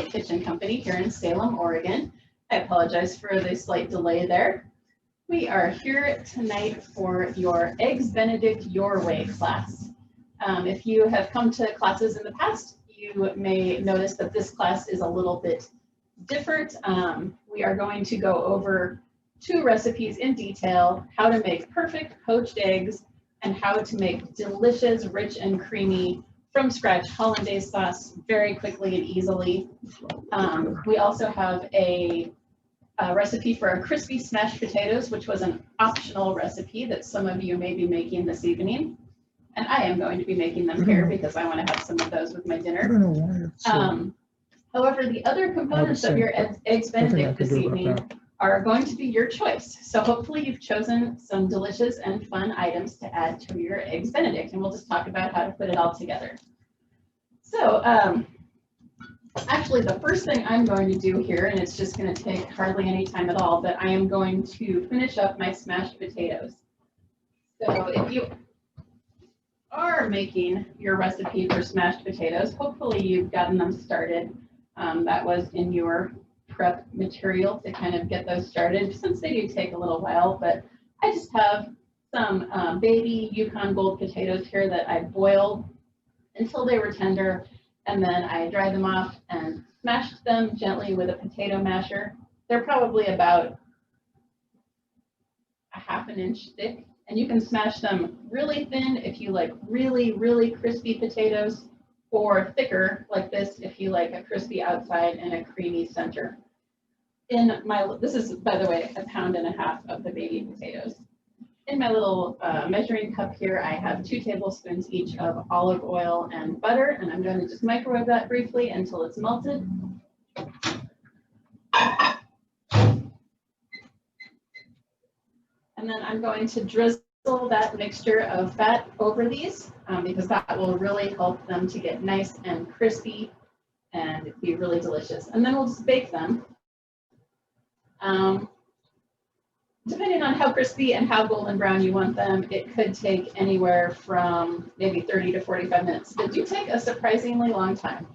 Kitchen Company here in Salem, Oregon. I apologize for the slight delay there. We are here tonight for your Eggs Benedict Your Way class. If you have come to classes in the past, you may notice that this class is a little bit different. We are going to go over 2 recipes in detail: how to make perfect poached eggs and how to make delicious, rich and creamy from scratch Hollandaise sauce very quickly and easily. We also have a recipe for our crispy smashed potatoes, which was an optional recipe that some of you may be making this evening. And I am going to be making them here because I want to have some of those with my dinner. I don't know why it's However, the other components of your Eggs Benedict this evening are going to be your choice. So hopefully you've chosen some delicious and fun items to add to your Eggs Benedict, and we'll just talk about how to put it all together. So actually the first thing I'm going to do here, and it's just going to take hardly any time at all, but I am going to finish up my smashed potatoes. So if you are making your recipe for smashed potatoes, hopefully you've gotten them started. That was in your prep material to kind of get those started, since they do take a little while. But I just have some baby Yukon Gold potatoes here that I boiled until they were tender, and then I dried them off and smashed them gently with a potato masher. They're probably about a ½ inch thick, and you can smash them really thin if you like really, really crispy potatoes, or thicker like this if you like a crispy outside and a creamy center. This is, by the way, 1.5 pounds of the baby potatoes. In my little measuring cup here, I have 2 tablespoons each of olive oil and butter, and I'm going to just microwave that briefly until it's melted. And then I'm going to drizzle that mixture of fat over these because that will really help them to get nice and crispy and be really delicious. And then we'll just bake them. Depending on how crispy and how golden brown you want them, it could take anywhere from maybe 30 to 45 minutes. They do take a surprisingly long time,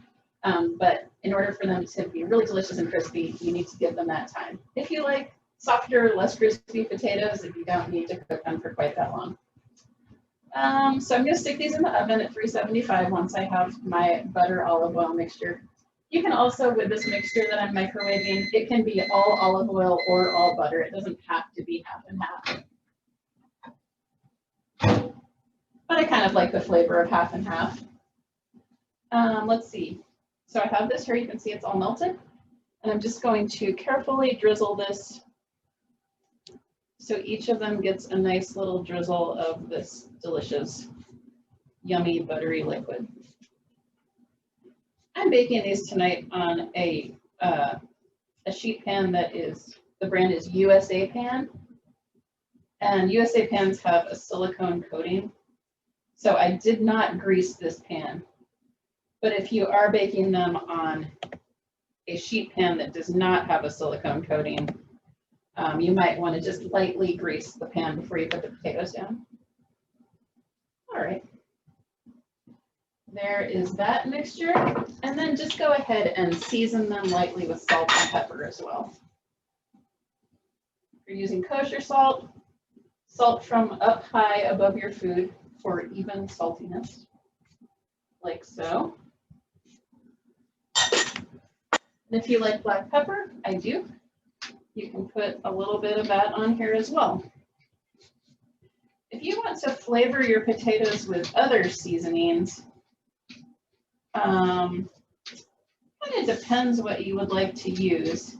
but in order for them to be really delicious and crispy, you need to give them that time. If you like softer, less crispy potatoes, you don't need to cook them for quite that long. So I'm going to stick these in the oven at 375 once I have my butter olive oil mixture. You can also, with this mixture that I'm microwaving, it can be all olive oil or all butter. It doesn't have to be half and half. But I kind of like the flavor of half and half. Let's see. So I have this here. You can see it's all melted. And I'm just going to carefully drizzle this so each of them gets a nice little drizzle of this delicious, yummy, buttery liquid. I'm baking these tonight on a sheet pan that is, the brand is USA Pan. And USA pans have a silicone coating. So I did not grease this pan. But if you are baking them on a sheet pan that does not have a silicone coating, you might want to just lightly grease the pan before you put the potatoes down. All right. There is that mixture, and then just go ahead and season them lightly with salt and pepper as well. If you're using kosher salt, salt from up high above your food for even saltiness, like so. And if you like black pepper, I do, you can put a little bit of that on here as well. If you want to flavor your potatoes with other seasonings, kind of depends what you would like to use.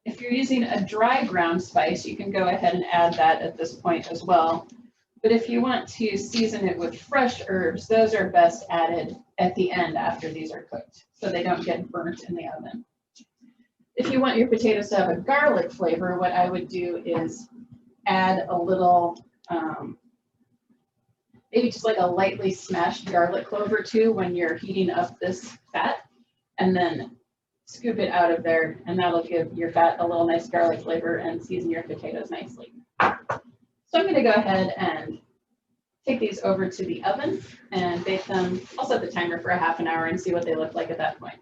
If you're using a dry ground spice, you can go ahead and add that at this point as well. But if you want to season it with fresh herbs, those are best added at the end after these are cooked, so they don't get burnt in the oven. If you want your potatoes to have a garlic flavor, what I would do is add a little maybe just like a lightly smashed garlic clove or 2 when you're heating up this fat, and then scoop it out of there, and that'll give your fat a little nice garlic flavor and season your potatoes nicely. So I'm going to go ahead and take these over to the oven and bake them. I'll set the timer for a half an hour and see what they look like at that point.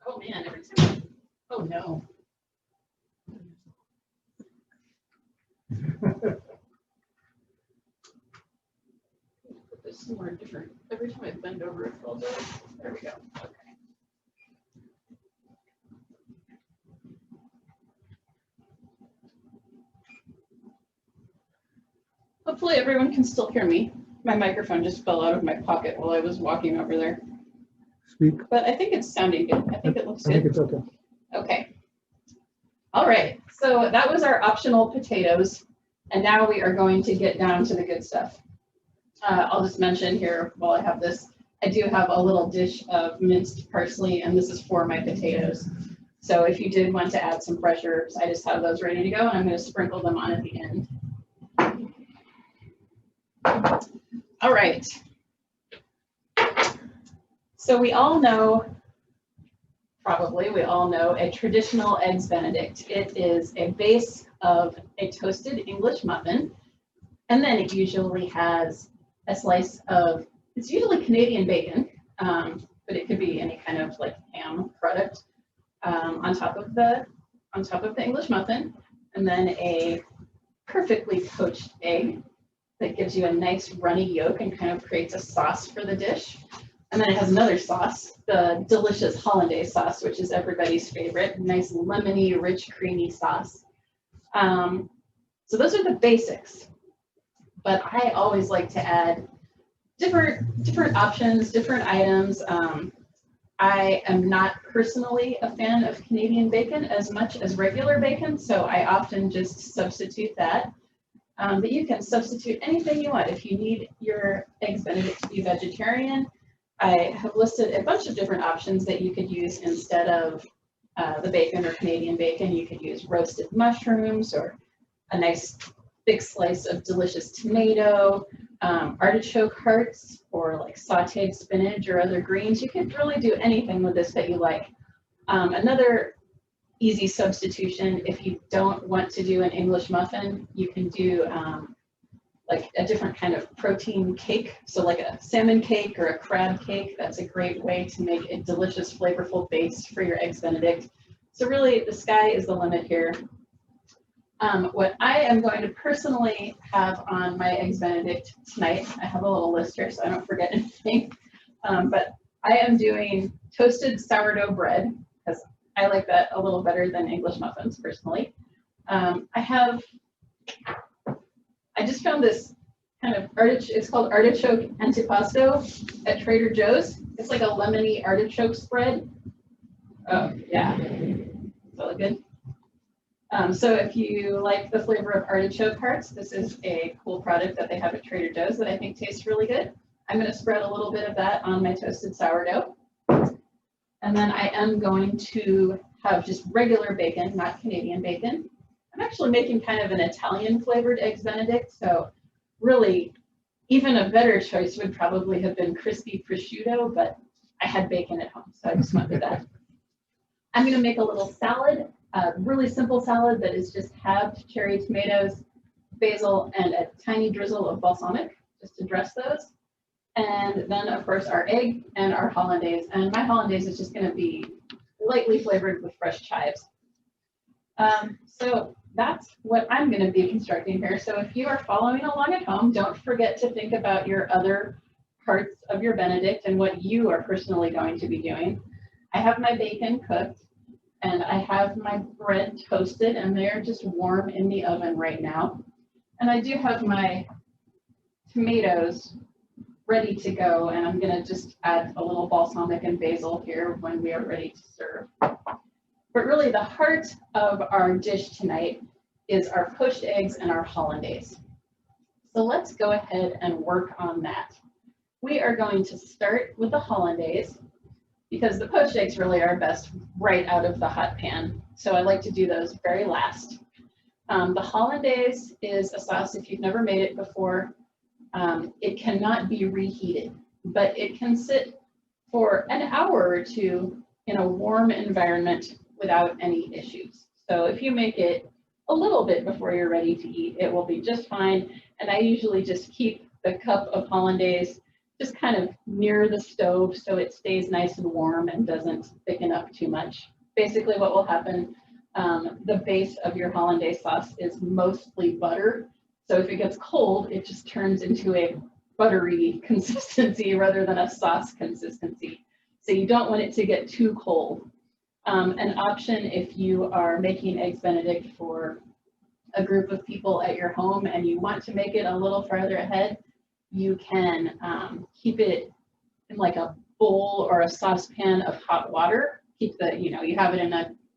Oh man, every time. Oh no. Put this somewhere different. Every time I bend over, it falls out. There we go. Okay. Hopefully everyone can still hear me. My microphone just fell out of my pocket while I was walking over there. Speak. But I think it's sounding good. I think it looks I think good. it's okay. Okay. All right. So that was our optional potatoes. And now we are going to get down to the good stuff. I'll just mention here while I have this, I do have a little dish of minced parsley, and this is for my potatoes. So if you did want to add some fresh herbs, I just have those ready to go, and I'm going to sprinkle them on at the end. All right. So we all know, probably we all know, a traditional Eggs Benedict. It is a base of a toasted English muffin, and then it usually has a slice of, it's usually Canadian bacon, but it could be any kind of like ham product on top of the English muffin, and then a perfectly poached egg that gives you a nice runny yolk and kind of creates a sauce for the dish. And then it has another sauce, the delicious Hollandaise sauce, which is everybody's favorite, nice lemony, rich, creamy sauce. So those are the basics, but I always like to add different options, different items. I am not personally a fan of Canadian bacon as much as regular bacon, so I often just substitute that. But you can substitute anything you want. If you need your Eggs Benedict to be vegetarian, I have listed a bunch of different options that you could use instead of the bacon or Canadian bacon. You could use roasted mushrooms or a nice big slice of delicious tomato, artichoke hearts, or like sauteed spinach or other greens. You could really do anything with this that you like. Another easy substitution, if you don't want to do an English muffin, you can do like a different kind of protein cake. So like a salmon cake or a crab cake, that's a great way to make a delicious, flavorful base for your Eggs Benedict. So really the sky is the limit here. What I am going to personally have on my Eggs Benedict tonight, I have a little list here so I don't forget anything, but I am doing toasted sourdough bread because I like that a little better than English muffins personally. I just found this kind of it's called artichoke antipasto at Trader Joe's. It's like a lemony artichoke spread. Oh yeah, is that look good? So if you like the flavor of artichoke hearts, this is a cool product that they have at Trader Joe's that I think tastes really good. I'm going to spread a little bit of that on my toasted sourdough. And then I am going to have just regular bacon, not Canadian bacon. I'm actually making kind of an Italian flavored Eggs Benedict. So really, even a better choice would probably have been crispy prosciutto, but I had bacon at home, so I just went with that. I'm going to make a little salad. A really simple salad that is just halved cherry tomatoes, basil, and a tiny drizzle of balsamic just to dress those. And then, of course, our egg and our hollandaise. And my hollandaise is just going to be lightly flavored with fresh chives. So that's what I'm going to be constructing here. So if you are following along at home, don't forget to think about your other parts of your Benedict and what you are personally going to be doing. I have my bacon cooked. And I have my bread toasted, and they're just warm in the oven right now. And I do have my tomatoes ready to go, and I'm going to just add a little balsamic and basil here when we are ready to serve. But really the heart of our dish tonight is our poached eggs and our hollandaise. So let's go ahead and work on that. We are going to start with the hollandaise, because the poached eggs really are best right out of the hot pan. So I like to do those very last. The hollandaise is a sauce, if you've never made it before, it cannot be reheated, but it can sit for an hour or two in a warm environment without any issues. So if you make it a little bit before you're ready to eat, it will be just fine. And I usually just keep the cup of Hollandaise just kind of near the stove so it stays nice and warm and doesn't thicken up too much. Basically what will happen, the base of your Hollandaise sauce is mostly butter. So if it gets cold, it just turns into a buttery consistency rather than a sauce consistency. So you don't want it to get too cold. An option if you are making Eggs Benedict for a group of people at your home and you want to make it a little farther ahead, you can keep it in like a bowl or a saucepan of hot water. Keep the, you have it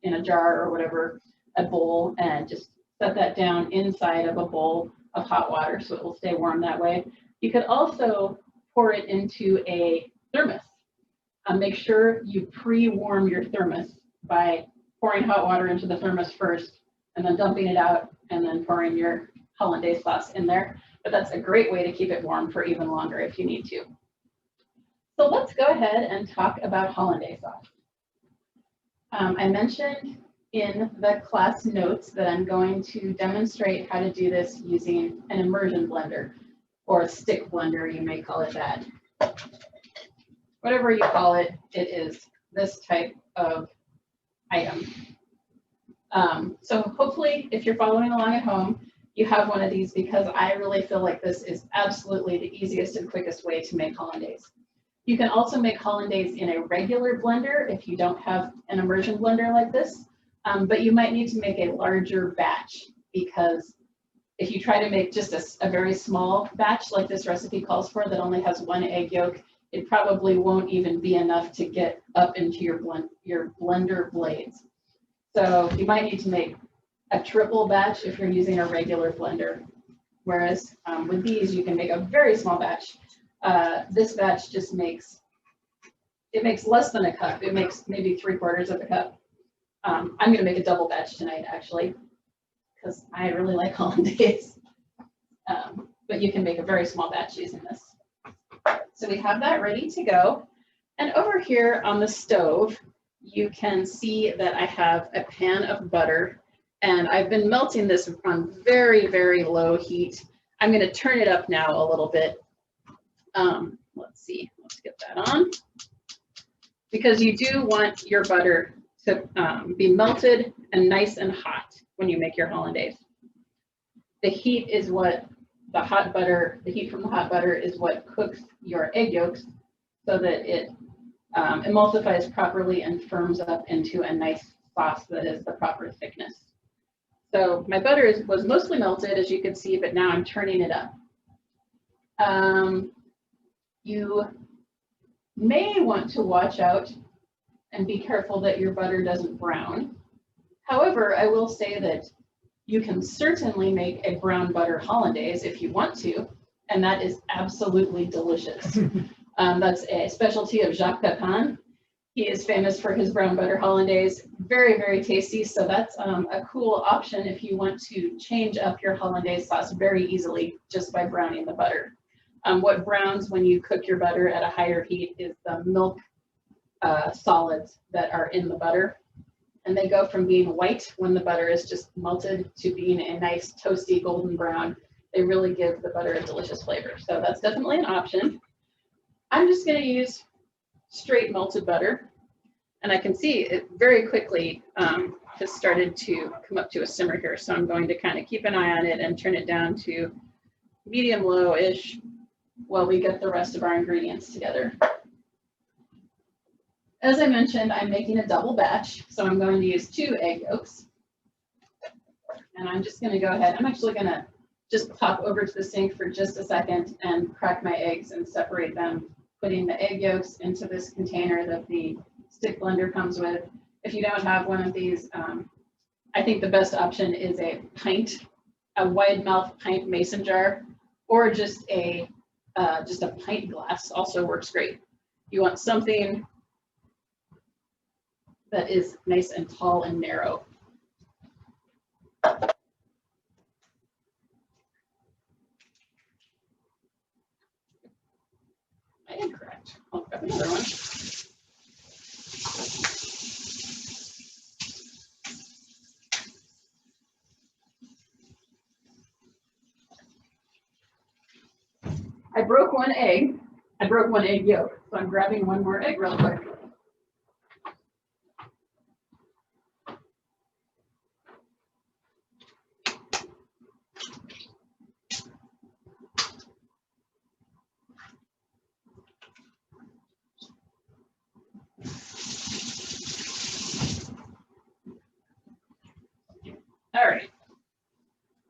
in a jar or whatever, a bowl, and just set that down inside of a bowl of hot water so it will stay warm that way. You could also pour it into a thermos. Make sure you pre-warm your thermos by pouring hot water into the thermos first and then dumping it out and then pouring your Hollandaise sauce in there. But that's a great way to keep it warm for even longer if you need to. So let's go ahead and talk about Hollandaise sauce. I mentioned in the class notes that I'm going to demonstrate how to do this using an immersion blender or a stick blender, you may call it that. Whatever you call it, it is this type of item. So hopefully if you're following along at home, you have one of these because I really feel like this is absolutely the easiest and quickest way to make Hollandaise. You can also make Hollandaise in a regular blender if you don't have an immersion blender like this, but you might need to make a larger batch because if you try to make just a very small batch like this recipe calls for that only has 1 egg yolk, it probably won't even be enough to get up into your blender blades. So you might need to make a triple batch if you're using a regular blender. Whereas with these, you can make a very small batch. This batch just makes less than a cup. It makes maybe 3/4 of a cup. I'm going to make a double batch tonight, actually, because I really like Hollandaise. But you can make a very small batch using this. So we have that ready to go. And over here on the stove, you can see that I have a pan of butter. And I've been melting this on very, very low heat. I'm going to turn it up now a little bit. Let's see, let's get that on. Because you do want your butter to be melted and nice and hot when you make your Hollandaise. The heat is what the heat from the hot butter is what cooks your egg yolks so that it emulsifies properly and firms up into a nice sauce that is the proper thickness. So my butter was mostly melted, as you can see, but now I'm turning it up. You may want to watch out and be careful that your butter doesn't brown. However, I will say that you can certainly make a brown butter Hollandaise if you want to, and that is absolutely delicious. That's a specialty of Jacques Pepin. He is famous for his brown butter Hollandaise. Very, very tasty. So that's a cool option if you want to change up your Hollandaise sauce very easily just by browning the butter. What browns when you cook your butter at a higher heat is the milk solids that are in the butter. And they go from being white when the butter is just melted to being a nice toasty golden brown. They really give the butter a delicious flavor. So that's definitely an option. I'm just going to use straight melted butter. And I can see it very quickly has started to come up to a simmer here. So I'm going to kind of keep an eye on it and turn it down to medium low-ish while we get the rest of our ingredients together. As I mentioned, I'm making a double batch, so I'm going to use 2 egg yolks. And I'm just going to go ahead. I'm actually going to just pop over to the sink for just a second and crack my eggs and separate them, putting the egg yolks into this container that the stick blender comes with. If you don't have one of these, I think the best option is a wide mouth pint mason jar, or just a pint glass also works great. You want something that is nice and tall and narrow. I am correct. I'll grab another one. I broke one egg. I broke one egg yolk, so I'm grabbing one more egg real quick. All right.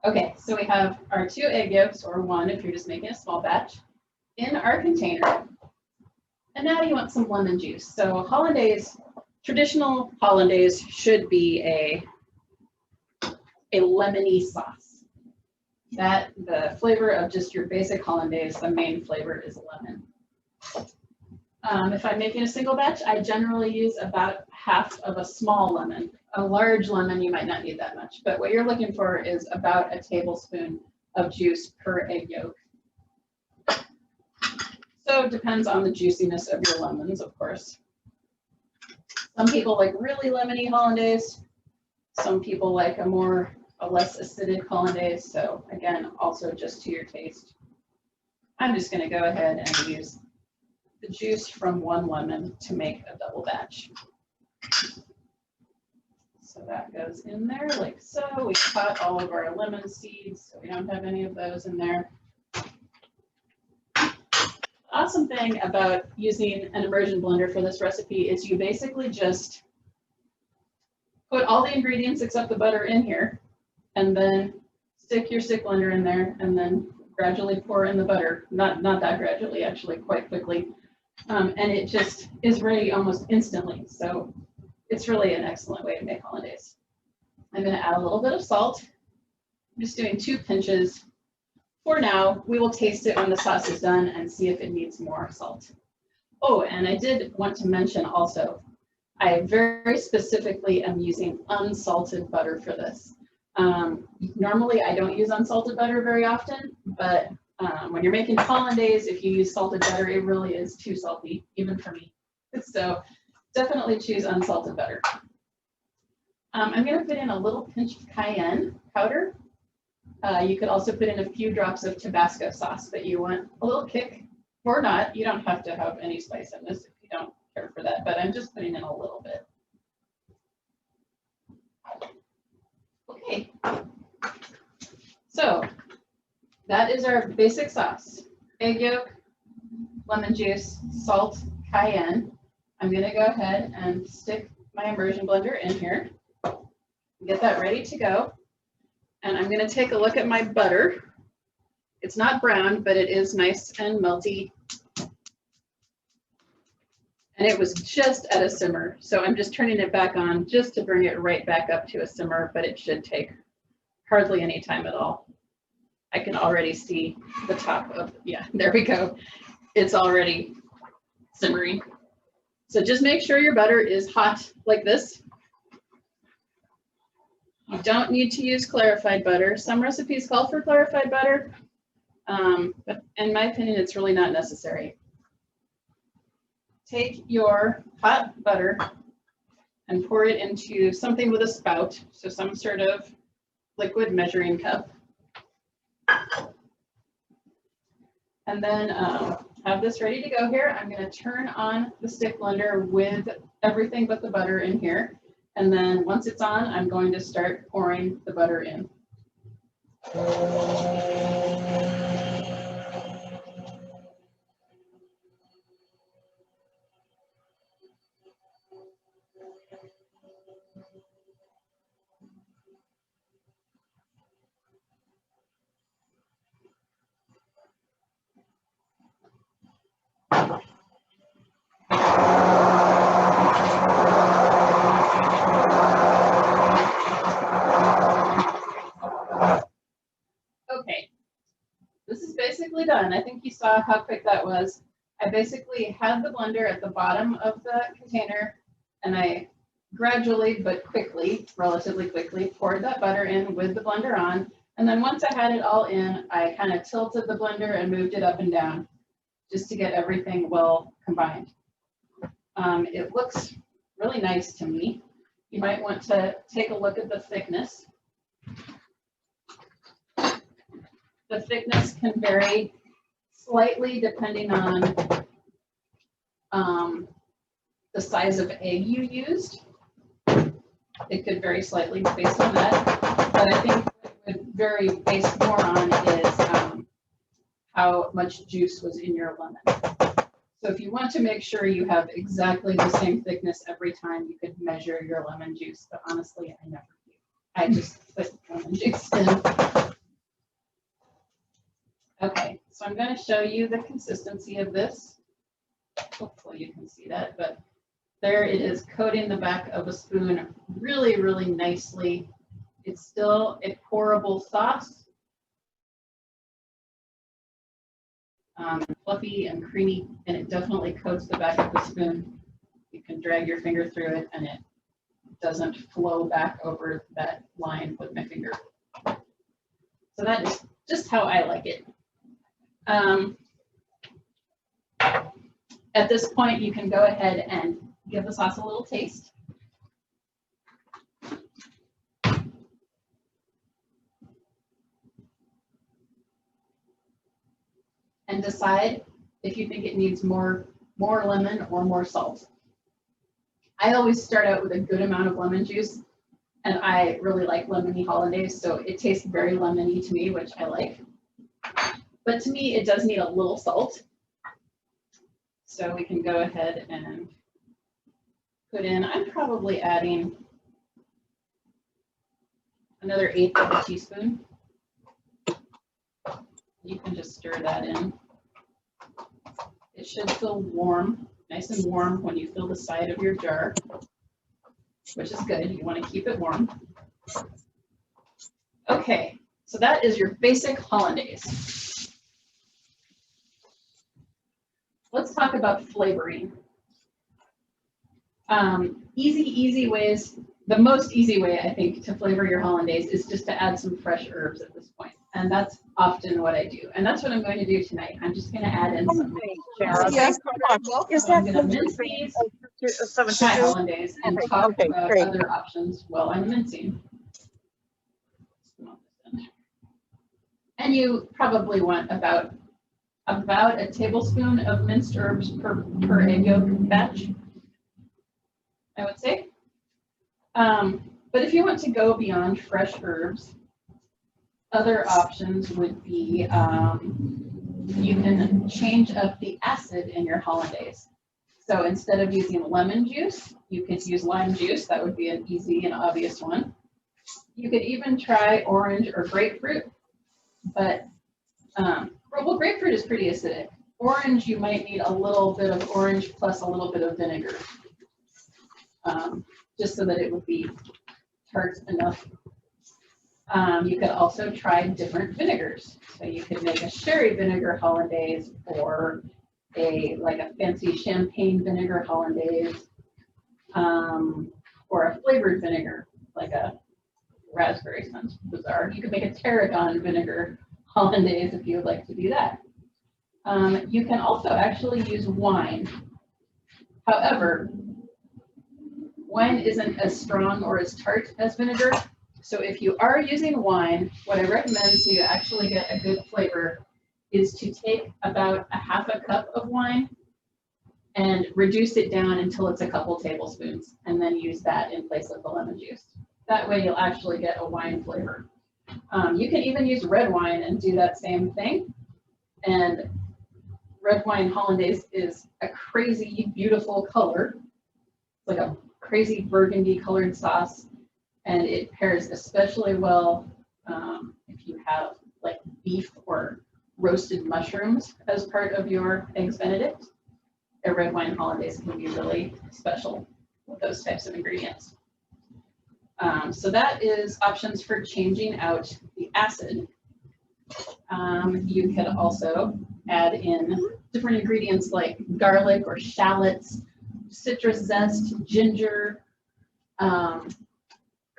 Okay, so we have our 2 egg yolks, or 1 if you're just making a small batch, in our container. And now you want some lemon juice. So Hollandaise, traditional Hollandaise should be a lemony sauce. That the flavor of just your basic Hollandaise, the main flavor is lemon. If I'm making a single batch, I generally use about half of a small lemon. A large lemon, you might not need that much, but what you're looking for is about a tablespoon of juice per egg yolk. So it depends on the juiciness of your lemons, of course. Some people like really lemony Hollandaise. Some people like a less acidic Hollandaise. So again, also just to your taste. I'm just going to go ahead and use the juice from 1 lemon to make a double batch. So that goes in there like so. We cut all of our lemon seeds, so we don't have any of those in there. Awesome thing about using an immersion blender for this recipe is you basically just put all the ingredients except the butter in here, and then stick your stick blender in there, and then gradually pour in the butter. Not that gradually, actually, quite quickly. And it just is ready almost instantly. So it's really an excellent way to make Hollandaise. I'm going to add a little bit of salt. I'm just doing 2 pinches. For now, we will taste it when the sauce is done and see if it needs more salt. Oh, and I did want to mention also, I very specifically am using unsalted butter for this. Normally, I don't use unsalted butter very often, but when you're making Hollandaise, if you use salted butter, it really is too salty, even for me. So definitely choose unsalted butter. I'm going to put in a little pinch of cayenne powder. You could also put in a few drops of Tabasco sauce, but you want a little kick or not. You don't have to have any spice in this if you don't care for that, but I'm just putting in a little bit. Okay, so that is our basic sauce. Egg yolk, lemon juice, salt, cayenne. I'm going to go ahead and stick my immersion blender in here, get that ready to go. And I'm going to take a look at my butter. It's not brown, but it is nice and melty. And it was just at a simmer. So I'm just turning it back on just to bring it right back up to a simmer, but it should take hardly any time at all. I can already see the top of, yeah, there we go. It's already simmering. So just make sure your butter is hot like this. You don't need to use clarified butter. Some recipes call for clarified butter, but in my opinion, it's really not necessary. Take your hot butter and pour it into something with a spout, so some sort of liquid measuring cup. And then have this ready to go here. I'm going to turn on the stick blender with everything but the butter in here. And then once it's on, I'm going to start pouring the butter in. Okay, this is basically done. I think you saw how quick that was. I basically had the blender at the bottom of the container, and I gradually but quickly, relatively quickly, poured that butter in with the blender on. And then once I had it all in, I kind of tilted the blender and moved it up and down just to get everything well combined. It looks really nice to me. You might want to take a look at the thickness. The thickness can vary slightly depending on the size of egg you used. It could vary slightly based on that, but I think what it would vary based more on is how much juice was in your lemon. So if you want to make sure you have exactly the same thickness every time, you could measure your lemon juice, but honestly, I never do. I just put lemon juice in. Okay, so I'm going to show you the consistency of this. Hopefully you can see that, but there it is, coating the back of a spoon really, really nicely. It's still a pourable sauce. Fluffy and creamy, and it definitely coats the back of the spoon. You can drag your finger through it and it doesn't flow back over that line with my finger. So that is just how I like it. At this point, you can go ahead and give the sauce a little taste. And decide if you think it needs more lemon or more salt. I always start out with a good amount of lemon juice, and I really like lemony hollandaise, so it tastes very lemony to me, which I like. But to me, it does need a little salt. So we can go ahead and put in, I'm probably adding another 1/8 of a teaspoon. You can just stir that in. It should feel warm, nice and warm when you fill the side of your jar, which is good. You want to keep it warm. Okay, so that is your basic hollandaise. Let's talk about flavoring. Easy ways. The most easy way, I think, to flavor your hollandaise is just to add some fresh herbs at this point. And that's often what I do. And that's what I'm going to do tonight. I'm just going to add in some. Yes, I'm going to mince these Thai hollandaise and talk about other options while I'm mincing. And you probably want about a tablespoon of minced herbs per egg yolk batch, I would say. But if you want to go beyond fresh herbs, other options would be you can change up the acid in your hollandaise. So instead of using lemon juice, you could use lime juice. That would be an easy and obvious one. You could even try orange or grapefruit, but well, grapefruit is pretty acidic. Orange, you might need a little bit of orange plus a little bit of vinegar, just so that it would be tart enough. You could also try different vinegars. So you could make a sherry vinegar hollandaise or like a fancy champagne vinegar hollandaise, or a flavored vinegar, like a raspberry. Sounds bizarre. You could make a tarragon vinegar hollandaise if you would like to do that. You can also actually use wine. However, wine isn't as strong or as tart as vinegar. So if you are using wine, what I recommend so you actually get a good flavor is to take about a 1/2 cup of wine and reduce it down until it's a couple tablespoons, and then use that in place of the lemon juice. That way you'll actually get a wine flavor. You can even use red wine and do that same thing. And red wine hollandaise is a crazy, beautiful color. It's like a crazy burgundy colored sauce. And it pairs especially well if you have like beef or roasted mushrooms as part of your Eggs Benedict. A red wine hollandaise can be really special with those types of ingredients. So that is options for changing out the acid. You could also add in different ingredients like garlic or shallots, citrus zest, ginger,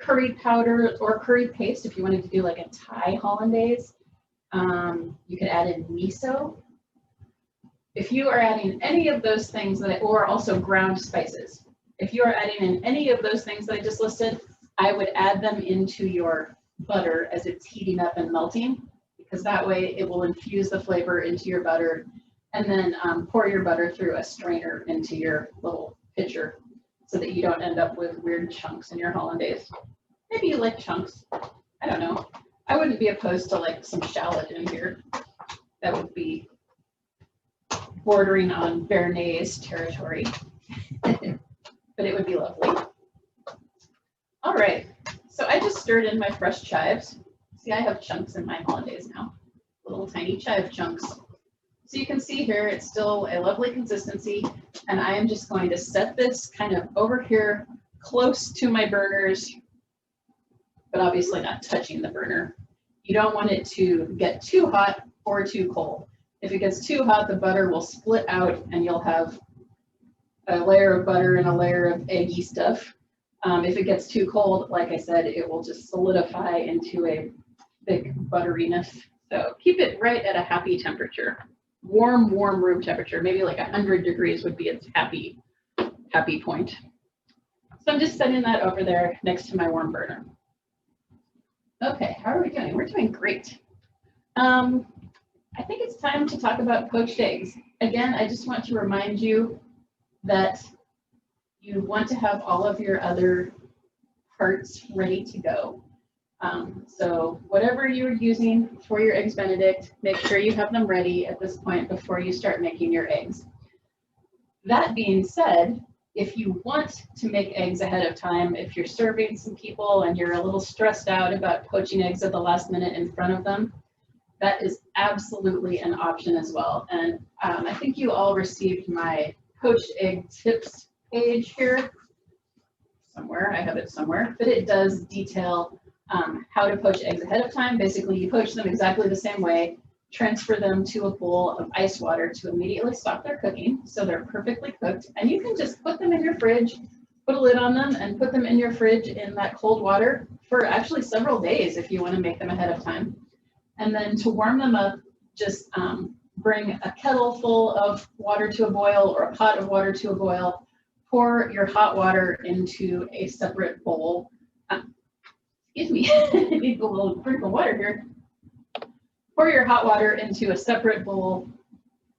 curry powder or curry paste if you wanted to do like a Thai hollandaise. You could add in miso. If you are adding any of those things or also ground spices, if you are adding in any of those things that I just listed, I would add them into your butter as it's heating up and melting, because that way it will infuse the flavor into your butter, and then pour your butter through a strainer into your little pitcher so that you don't end up with weird chunks in your hollandaise. Maybe you like chunks. I don't know. I wouldn't be opposed to like some shallot in here. That would be bordering on béarnaise territory, but it would be lovely. All right, so I just stirred in my fresh chives. See, I have chunks in my hollandaise now, little tiny chive chunks. So you can see here, it's still a lovely consistency, and I am just going to set this kind of over here close to my burners, but obviously not touching the burner. You don't want it to get too hot or too cold. If it gets too hot, the butter will split out and you'll have a layer of butter and a layer of eggy stuff. If it gets too cold, like I said, it will just solidify into a thick butteriness. So keep it right at a happy temperature. Warm room temperature, maybe like 100 degrees would be its happy point. So I'm just setting that over there next to my warm burner. Okay, how are we doing? We're doing great. I think it's time to talk about poached eggs. Again, I just want to remind you that you want to have all of your other parts ready to go. So whatever you're using for your Eggs Benedict, make sure you have them ready at this point before you start making your eggs. That being said, if you want to make eggs ahead of time, if you're serving some people and you're a little stressed out about poaching eggs at the last minute in front of them, that is absolutely an option as well. And I think you all received my poached egg tips page here somewhere. I have it somewhere, but it does detail how to poach eggs ahead of time. Basically, you poach them exactly the same way, transfer them to a bowl of ice water to immediately stop their cooking so they're perfectly cooked. And you can just put them in your fridge, put a lid on them, and put them in your fridge in that cold water for actually several days if you want to make them ahead of time. And then to warm them up, just bring a kettle full of water to a boil or a pot of water to a boil. Pour your hot water into a separate bowl. Excuse me, I need a little drink of water here. Pour your hot water into a separate bowl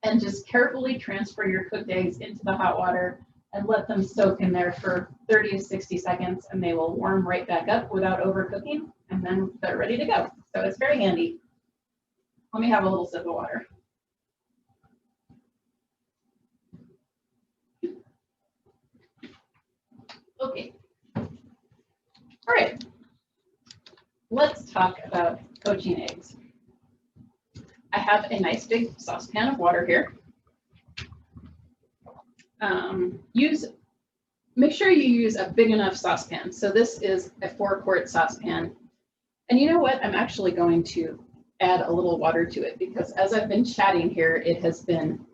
and just carefully transfer your cooked eggs into the hot water and let them soak in there for 30 to 60 seconds, and they will warm right back up without overcooking, and then they're ready to go. So it's very handy. Let me have a little sip of water. Okay. All right. Let's talk about poaching eggs. I have a nice big saucepan of water here. Make sure you use a big enough saucepan. So this is a 4-quart saucepan. And you know what? I'm actually going to add a little water to it because as I've been chatting here, it has been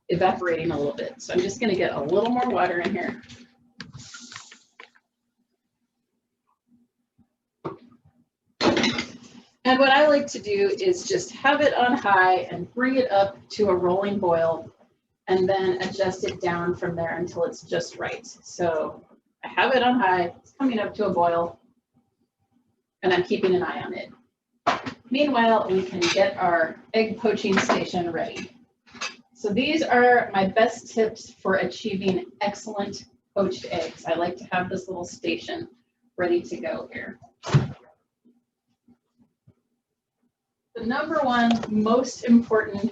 evaporating a little bit. So I'm just going to get a little more water in here. And what I like to do is just have it on high and bring it up to a rolling boil and then adjust it down from there until it's just right. So I have it on high, it's coming up to a boil, and I'm keeping an eye on it. Meanwhile, we can get our egg poaching station ready. So these are my best tips for achieving excellent poached eggs. I like to have this little station ready to go here. The number one most important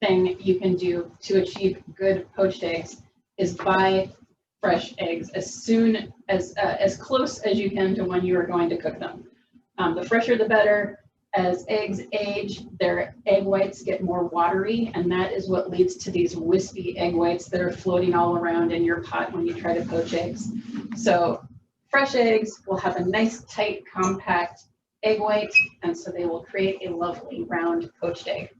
thing you can do to achieve good poached eggs is buy fresh eggs as close as you can to when you are going to cook them. The fresher the better. As eggs age, their egg whites get more watery, and that is what leads to these wispy egg whites that are floating all around in your pot when you try to poach eggs. So fresh eggs will have a nice, tight, compact egg white, and so they will create a lovely round poached egg.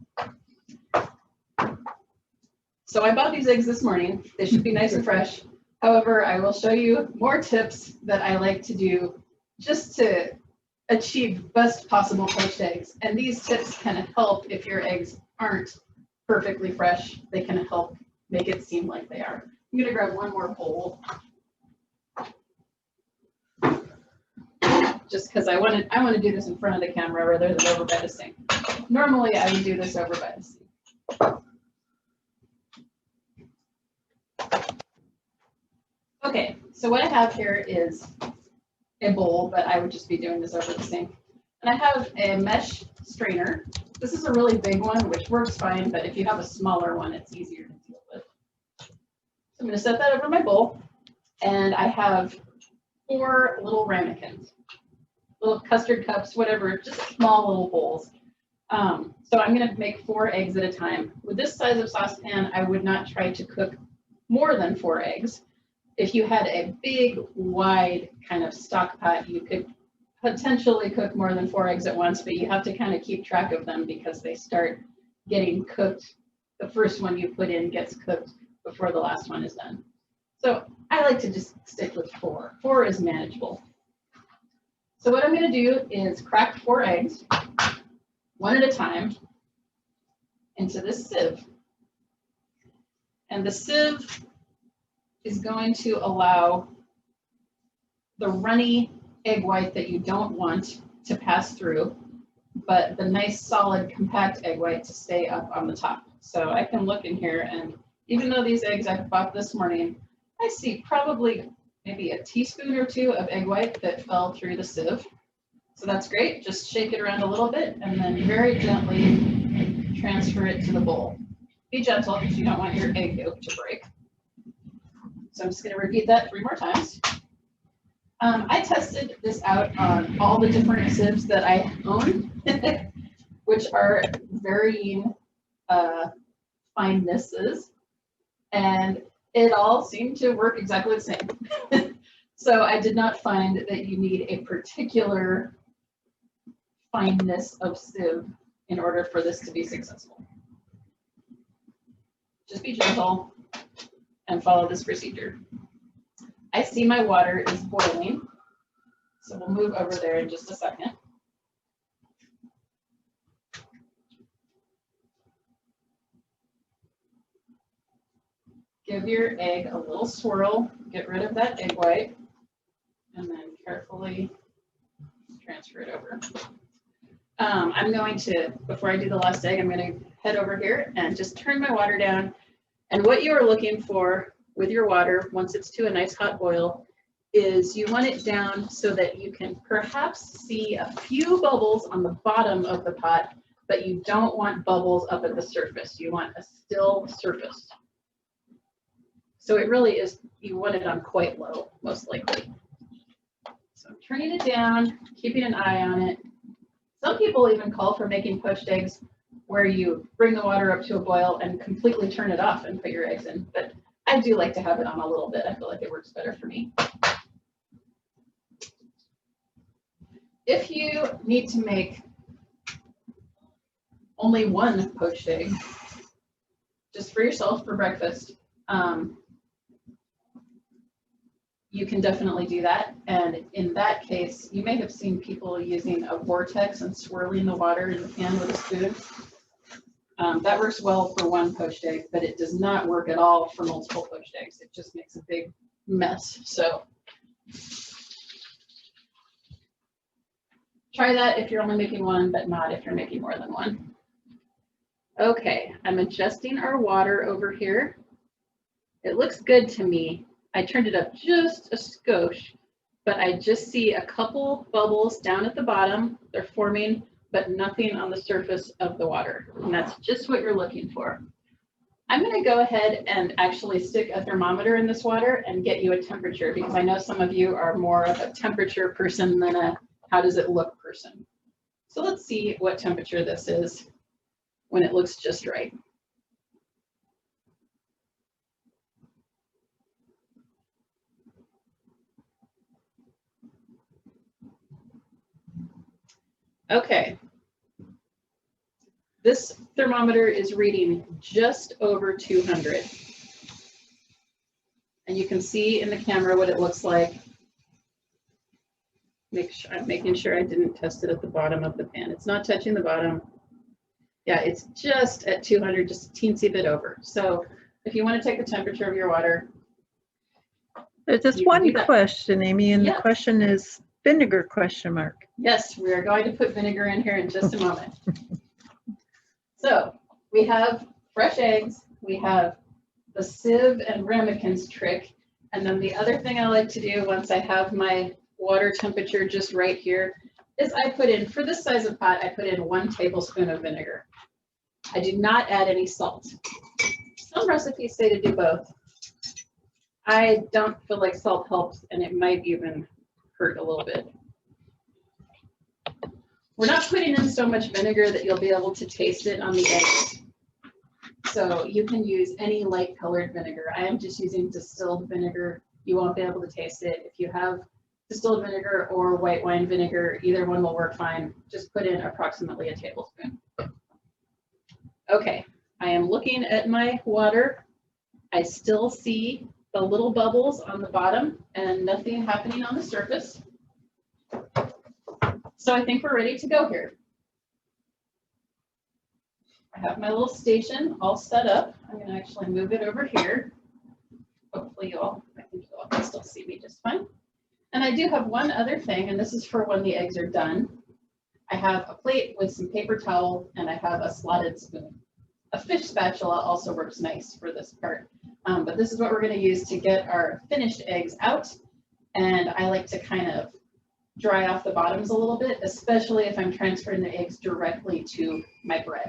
So I bought these eggs this morning. They should be nice and fresh. However, I will show you more tips that I like to do just to achieve best possible poached eggs. And these tips can help if your eggs aren't perfectly fresh. They can help make it seem like they are. I'm gonna grab one more bowl. just because I want to do this in front of the camera rather than over by the sink. Normally I would do this over by the sink. Okay, so what I have here is a bowl, but I would just be doing this over the sink. And I have a mesh strainer. This is a really big one, which works fine, but if you have a smaller one, it's easier to deal with. So I'm going to set that over my bowl, and I have 4 little ramekins, little custard cups, whatever, just small little bowls. So I'm going to make 4 eggs at a time. With this size of saucepan, I would not try to cook more than 4 eggs. If you had a big, wide kind of stock pot, you could potentially cook more than 4 eggs at once, but you have to kind of keep track of them because they start getting cooked. The first one you put in gets cooked before the last one is done. So I like to just stick with 4. 4 is manageable. So what I'm going to do is crack 4 eggs, one at a time, into this sieve. And the sieve is going to allow the runny egg white that you don't want to pass through, but the nice solid compact egg white to stay up on the top. So I can look in here, and even though these eggs I bought this morning, I see probably maybe a teaspoon or 2 of egg white that fell through the sieve. So that's great. Just shake it around a little bit and then very gently transfer it to the bowl. Be gentle because you don't want your egg yolk to break. So I'm just going to repeat that 3 more times. I tested this out on all the different sieves that I own, which are varying finenesses, and it all seemed to work exactly the same. So I did not find that you need a particular fineness of sieve in order for this to be successful. Just be gentle and follow this procedure. I see my water is boiling, so we'll move over there in just a second. Give your egg a little swirl, get rid of that egg white, and then carefully transfer it over. I'm going to, before I do the last egg, I'm going to head over here and just turn my water down. And what you are looking for with your water, once it's to a nice hot boil, is you want it down so that you can perhaps see a few bubbles on the bottom of the pot, but you don't want bubbles up at the surface. You want a still surface. So it really is, you want it on quite low, most likely. So I'm turning it down, keeping an eye on it. Some people even call for making poached eggs where you bring the water up to a boil and completely turn it off and put your eggs in. But I do like to have it on a little bit. I feel like it works better for me. If you need to make only 1 poached egg, just for yourself for breakfast, you can definitely do that. And in that case, you may have seen people using a vortex and swirling the water in the pan with a spoon. That works well for 1 poached egg, but it does not work at all for multiple poached eggs. It just makes a big mess. So try that if you're only making 1, but not if you're making more than 1. Okay, I'm adjusting our water over here. It looks good to me. I turned it up just a skosh, but I just see a couple bubbles down at the bottom. They're forming, but nothing on the surface of the water. And that's just what you're looking for. I'm going to go ahead and actually stick a thermometer in this water and get you a temperature, because I know some of you are more of a temperature person than a how does it look person. So let's see what temperature this is when it looks just right. Okay, this thermometer is reading just over 200. And you can see in the camera what it looks like. I'm making sure I didn't test it at the bottom of the pan. It's not touching the bottom. Yeah, it's just at 200, just a teensy bit over. So if you want to take the temperature of your water. There's just one question, Amy, and yes. The question is, Vinegar question mark. Yes, we are going to put vinegar in here in just a moment. So we have fresh eggs, we have the sieve and ramekins trick, and then the other thing I like to do once I have my water temperature just right here is I put in, for this size of pot, I put in 1 tablespoon of vinegar. I do not add any salt. Some recipes say to do both. I don't feel like salt helps, and it might even hurt a little bit. We're not putting in so much vinegar that you'll be able to taste it on the eggs. So you can use any light colored vinegar. I am just using distilled vinegar. You won't be able to taste it. If you have distilled vinegar or white wine vinegar, either one will work fine. Just put in approximately a tablespoon. Okay, I am looking at my water. I still see the little bubbles on the bottom and nothing happening on the surface. So I think we're ready to go here. I have my little station all set up. I'm going to actually move it over here. Hopefully I think you all can still see me just fine. And I do have one other thing, and this is for when the eggs are done. I have a plate with some paper towel, and I have a slotted spoon. A fish spatula also works nice for this part. But this is what we're going to use to get our finished eggs out. And I like to kind of dry off the bottoms a little bit, especially if I'm transferring the eggs directly to my bread.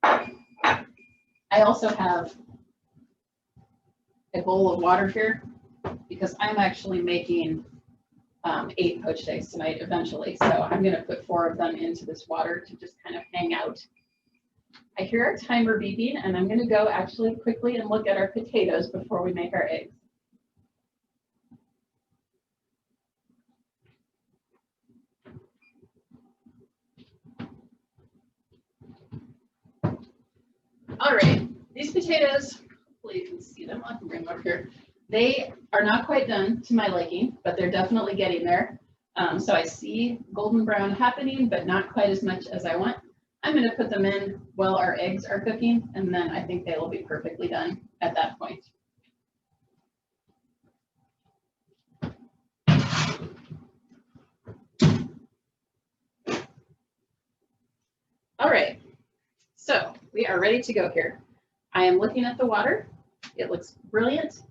I also have a bowl of water here because I'm actually making 8 poached eggs tonight eventually. So I'm going to put 4 of them into this water to just kind of hang out. I hear our timer beeping, and I'm going to go actually quickly and look at our potatoes before we make our eggs. All right, these potatoes, hopefully you can see them. I can bring them over here. They are not quite done to my liking, but they're definitely getting there. So I see golden brown happening, but not quite as much as I want. I'm going to put them in while our eggs are cooking, and then I think they will be perfectly done at that point. All right, so we are ready to go here. I am looking at the water. It looks brilliant.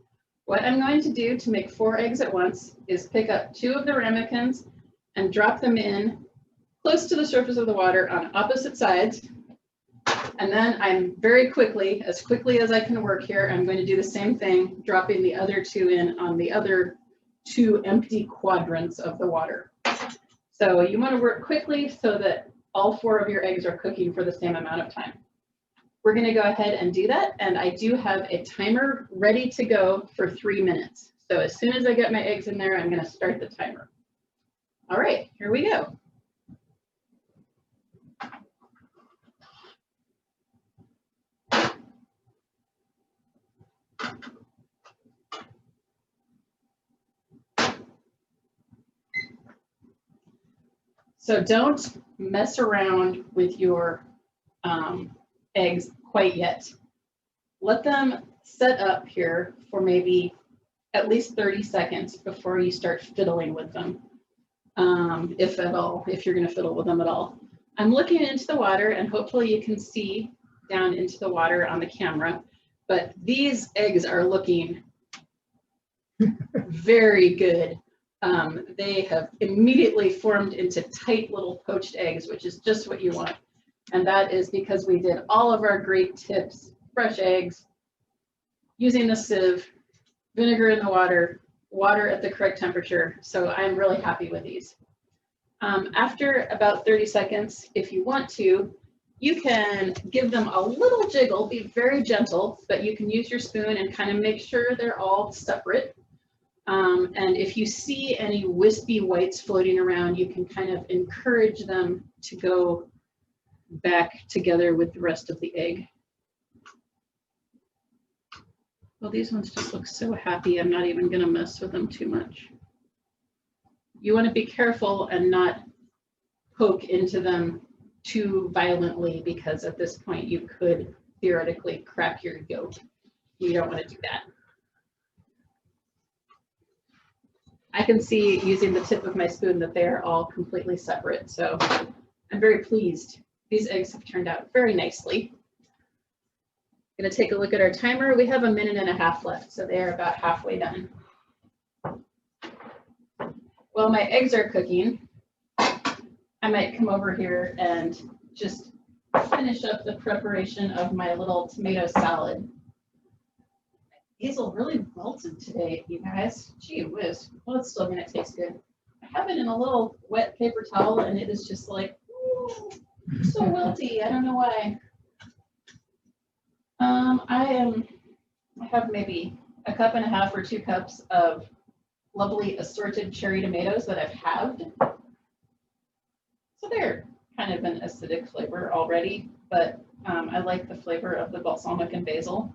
What I'm going to do to make 4 eggs at once is pick up 2 of the ramekins and drop them in close to the surface of the water on opposite sides. And then I'm very quickly, as I can work here, I'm going to do the same thing, dropping the other 2 in on the other 2 empty quadrants of the water. So you want to work quickly so that all 4 of your eggs are cooking for the same amount of time. We're going to go ahead and do that. And I do have a timer ready to go for 3 minutes. So as soon as I get my eggs in there, I'm going to start the timer. All right, here we go. So don't mess around with your eggs quite yet. Let them set up here for maybe at least 30 seconds before you start fiddling with them, if at all, if you're going to fiddle with them at all. I'm looking into the water, and hopefully you can see down into the water on the camera, but these eggs are looking very good. They have immediately formed into tight little poached eggs, which is just what you want. And that is because we did all of our great tips, fresh eggs, using the sieve, vinegar in the water, water at the correct temperature. So I'm really happy with these. After about 30 seconds, if you want to, you can give them a little jiggle, be very gentle, but you can use your spoon and kind of make sure they're all separate. And if you see any wispy whites floating around, you can kind of encourage them to go back together with the rest of the egg. Well, these ones just look so happy. I'm not even going to mess with them too much. You want to be careful and not poke into them too violently, because at this point you could theoretically crack your yolk. You don't want to do that. I can see using the tip of my spoon that they are all completely separate. So I'm very pleased. These eggs have turned out very nicely. I'm going to take a look at our timer. We have 1.5 minutes left, so they are about halfway done. While my eggs are cooking, I might come over here and just finish up the preparation of my little tomato salad. Basil really wilted today, you guys. Gee whiz. Well, it's still going to taste good. I have it in a little wet paper towel, and it is just like, ooh, so wilty. I don't know why. I have maybe 1.5 cups or 2 cups of lovely assorted cherry tomatoes that I've halved. So they're kind of an acidic flavor already, but I like the flavor of the balsamic and basil.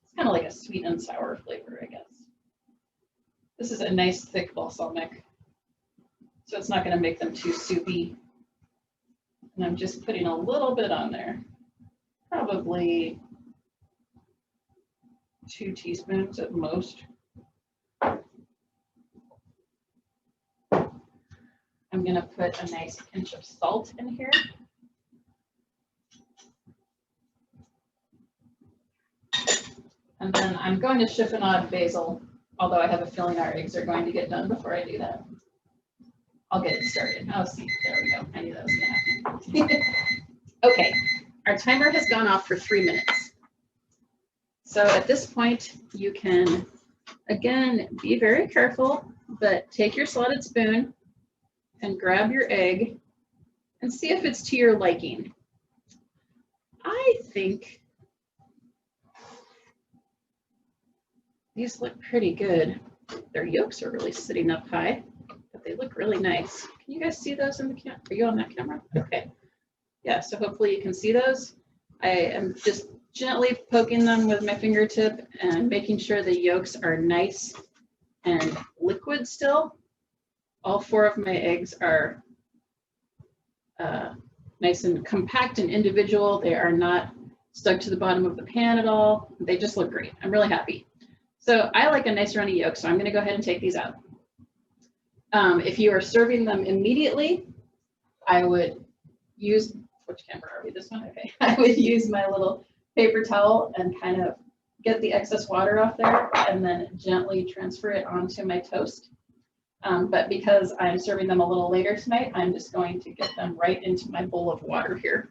It's kind of like a sweet and sour flavor, I guess. This is a nice thick balsamic, so it's not going to make them too soupy. And I'm just putting a little bit on there, probably 2 teaspoons at most. I'm going to put a nice pinch of salt in here. And then I'm going to chiffonade basil, although I have a feeling our eggs are going to get done before I do that. I'll get it started. Oh, see, there we go. I knew that was going to happen. Okay, our timer has gone off for 3 minutes. So at this point, you can, again, be very careful, but take your slotted spoon and grab your egg and see if it's to your liking. I think these look pretty good. Their yolks are really sitting up high, but they look really nice. Can you guys see those in the camera? Are you on that camera? Okay. Yeah, so hopefully you can see those. I am just gently poking them with my fingertip and making sure the yolks are nice and liquid still. All 4 of my eggs are nice and compact and individual. They are not stuck to the bottom of the pan at all. They just look great. I'm really happy. So I like a nice runny yolk, so I'm going to go ahead and take these out. If you are serving them immediately, I would use, which camera are we? This one? Okay. I would use my little paper towel and kind of get the excess water off there and then gently transfer it onto my toast. But because I'm serving them a little later tonight, I'm just going to get them right into my bowl of water here.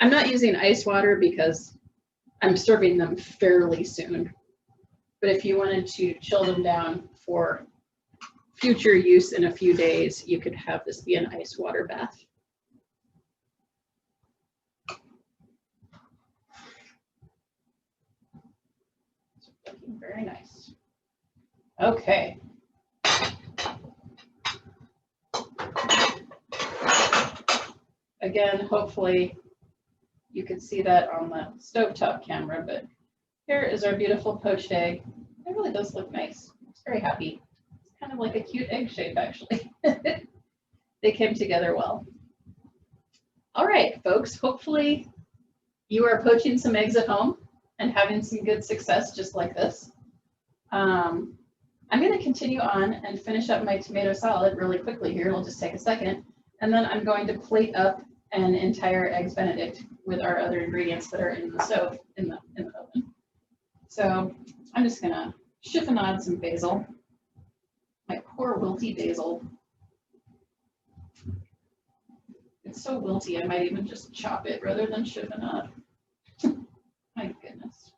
I'm not using ice water because I'm serving them fairly soon. But if you wanted to chill them down for future use in a few days, you could have this be an ice water bath. It's looking very nice. Okay. Again, hopefully you can see that on the stovetop camera, but here is our beautiful poached egg. It really does look nice. I'm very happy. It's kind of like a cute egg shape, actually. They came together well. All right, folks, hopefully you are poaching some eggs at home and having some good success just like this. I'm going to continue on and finish up my tomato salad really quickly here. It'll just take a second. And then I'm going to plate up an entire Eggs Benedict with our other ingredients that are in the stove, in the oven. So I'm just going to chiffonade some basil. My poor wilty basil. It's so wilty, I might even just chop it rather than chiffonade. My goodness.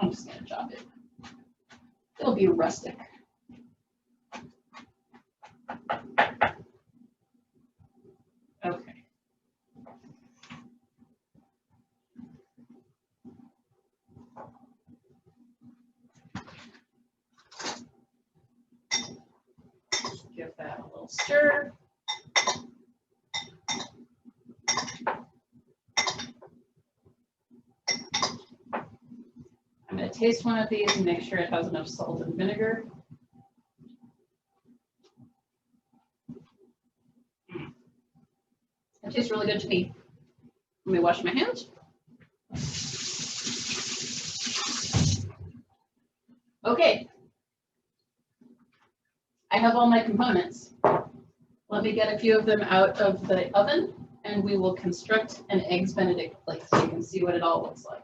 I'm just going to chop it. It'll be rustic. Okay. Give that a little stir. I'm going to taste one of these and make sure it has enough salt and vinegar. It It tastes really good to me. Let me wash my hands. Okay. I have all my components. Let me get a few of them out of the oven and we will construct an Eggs Benedict plate so you can see what it all looks like.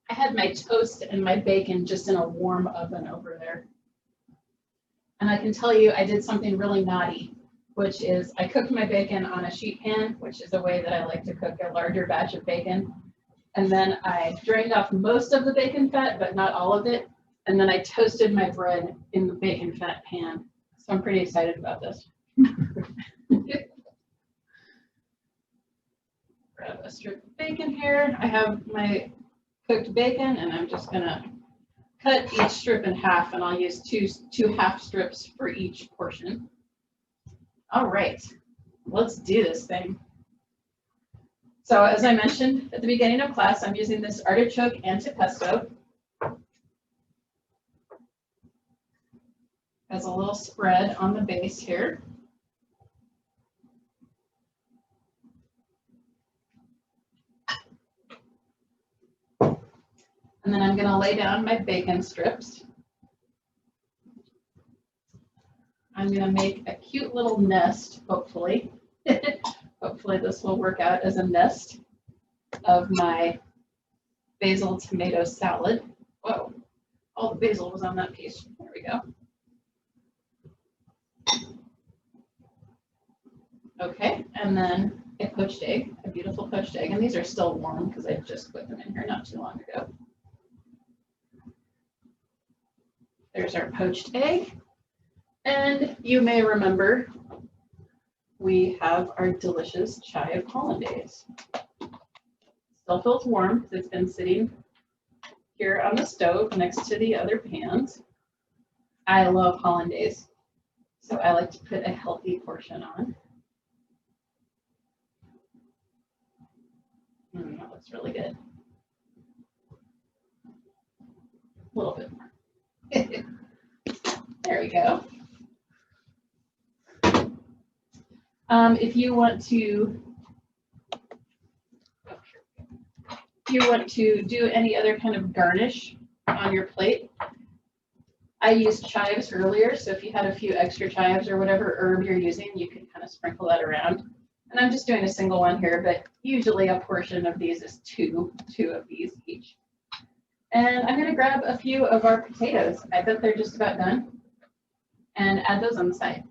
I had my toast and my bacon just in a warm oven over there. And I can tell you I did something really naughty, which is I cooked my bacon on a sheet pan, which is a way that I like to cook a larger batch of bacon. And then I drained off most of the bacon fat, but not all of it. And then I toasted my bread in the bacon fat pan. So I'm pretty excited about this. Grab a strip of bacon here. I have my cooked bacon and I'm just gonna cut each strip in half and I'll use two half strips for each portion. All right, let's do this thing. So as I mentioned at the beginning of class, I'm using this artichoke antipesto as a little spread on the base here. And then I'm going to lay down my bacon strips. I'm going to make a cute little nest, hopefully. Hopefully this will work out as a nest of my basil tomato salad. Whoa, all the basil was on that piece. There we go. Okay, and then a poached egg, a beautiful poached egg. And these are still warm because I just put them in here not too long ago. There's our poached egg. And you may remember we have our delicious chive Hollandaise. Still feels warm because it's been sitting here on the stove next to the other pans. I love Hollandaise, so I like to put a healthy portion on. That looks really good. A little bit more. There we go. If you want to do any other kind of garnish on your plate, I used chives earlier, so if you had a few extra chives or whatever herb you're using, you can kind of sprinkle that around. And I'm just doing a single one here, but usually a portion of these is two of these each. And I'm going to grab a few of our potatoes. I bet they're just about done. And add those on the side.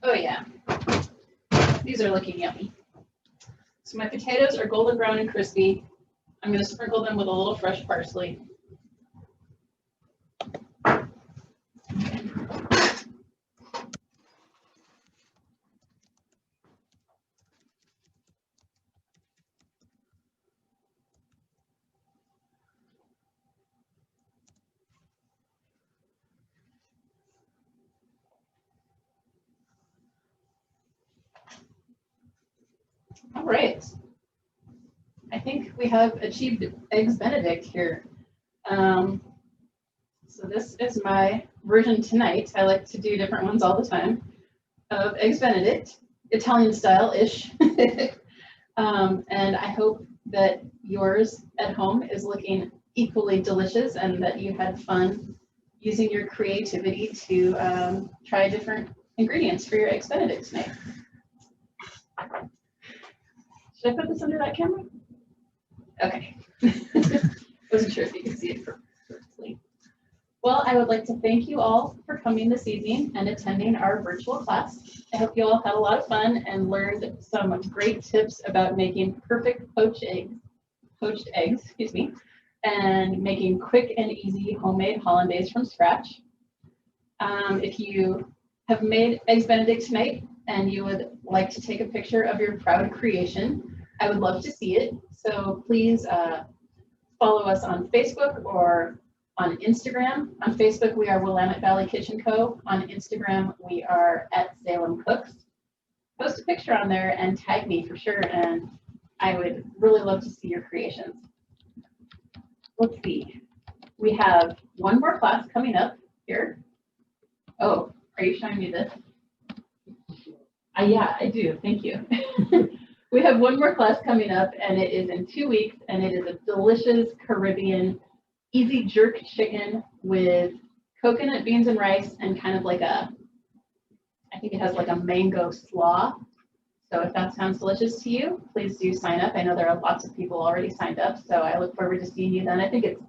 Oh yeah, these are looking yummy. So my potatoes are golden brown and crispy. I'm going to sprinkle them with a little fresh parsley. All right. I think we have achieved Eggs Benedict here. So this is my version tonight. I like to do different ones all the time of Eggs Benedict, Italian style-ish. And I hope that yours at home is looking equally delicious and that you had fun using your creativity to try different ingredients for your Eggs Benedict tonight. Should I put this under that camera? Okay. Wasn't sure if you could see it perfectly. Well, I would like to thank you all for coming this evening and attending our virtual class. I hope you all had a lot of fun and learned some great tips about making perfect poached eggs, and making quick and easy homemade hollandaise from scratch. If you have made Eggs Benedict tonight and you would like to take a picture of your proud creation, I would love to see it. So please follow us on Facebook or on Instagram. On Facebook, we are Willamette Valley Kitchen Co. On Instagram, we are at Salem Cooks. Post a picture on there and tag me for sure, and I would really love to see your creations. Let's see. We have one more class coming up here. Oh, are you showing me this? Yeah, I do. Thank you. We have one more class coming up, and it is in 2 weeks, and it is a delicious Caribbean easy jerk chicken with coconut beans and rice and kind of like a, I think it has like a mango slaw. So if that sounds delicious to you, please do sign up. I know there are lots of people already signed up, so I look forward to seeing you then. I think it's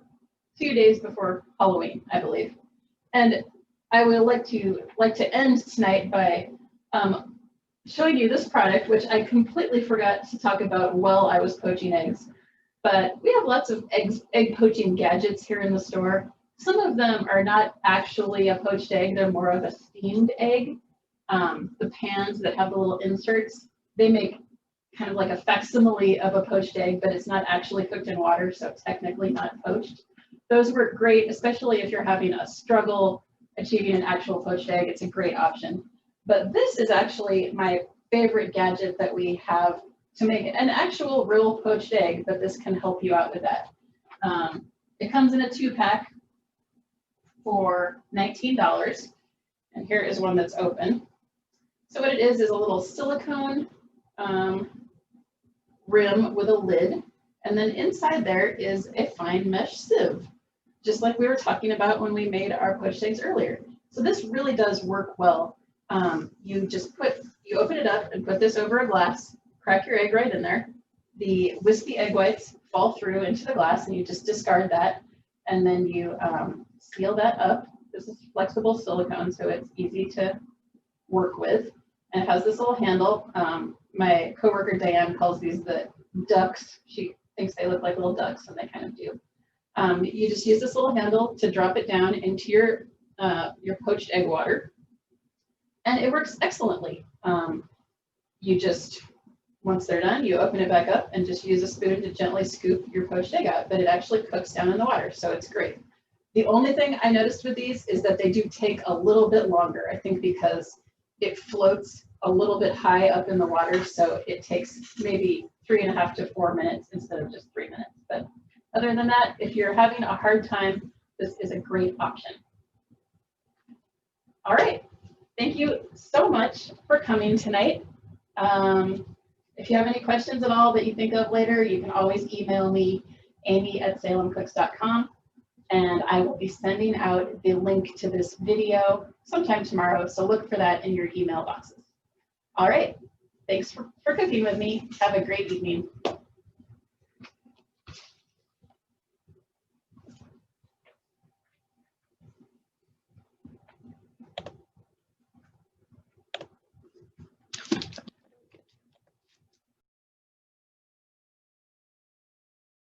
2 days before Halloween, I believe. And I would like to end tonight by showing you this product, which I completely forgot to talk about while I was poaching eggs. But we have lots of egg poaching gadgets here in the store. Some of them are not actually a poached egg, they're more of a steamed egg. The pans that have the little inserts, they make kind of like a facsimile of a poached egg, but it's not actually cooked in water, so it's technically not poached. Those work great, especially if you're having a struggle achieving an actual poached egg. It's a great option. But this is actually my favorite gadget that we have to make an actual real poached egg, but this can help you out with that. It comes in a 2-pack for $19, and here is one that's open. So what it is a little silicone rim with a lid, and then inside there is a fine mesh sieve, just like we were talking about when we made our poached eggs earlier. So this really does work well. You open it up and put this over a glass, crack your egg right in there. The wispy egg whites fall through into the glass, and you just discard that, and then you seal that up. This is flexible silicone, so it's easy to work with, and it has this little handle. My coworker Diane calls these the ducks. She thinks they look like little ducks, and they kind of do. You just use this little handle to drop it down into your poached egg water, and it works excellently. Once they're done, you open it back up and just use a spoon to gently scoop your poached egg out, but it actually cooks down in the water, so it's great. The only thing I noticed with these is that they do take a little bit longer, I think because it floats a little bit high up in the water, so it takes maybe 3.5 to 4 minutes instead of just 3 minutes. But other than that, if you're having a hard time, this is a great option. All right, thank you so much for coming tonight. If you have any questions at all that you think of later, you can always email me, amy@salemcooks.com, and I will be sending out the link to this video sometime tomorrow, so look for that in your email boxes. All right, thanks for cooking with me. Have a great evening.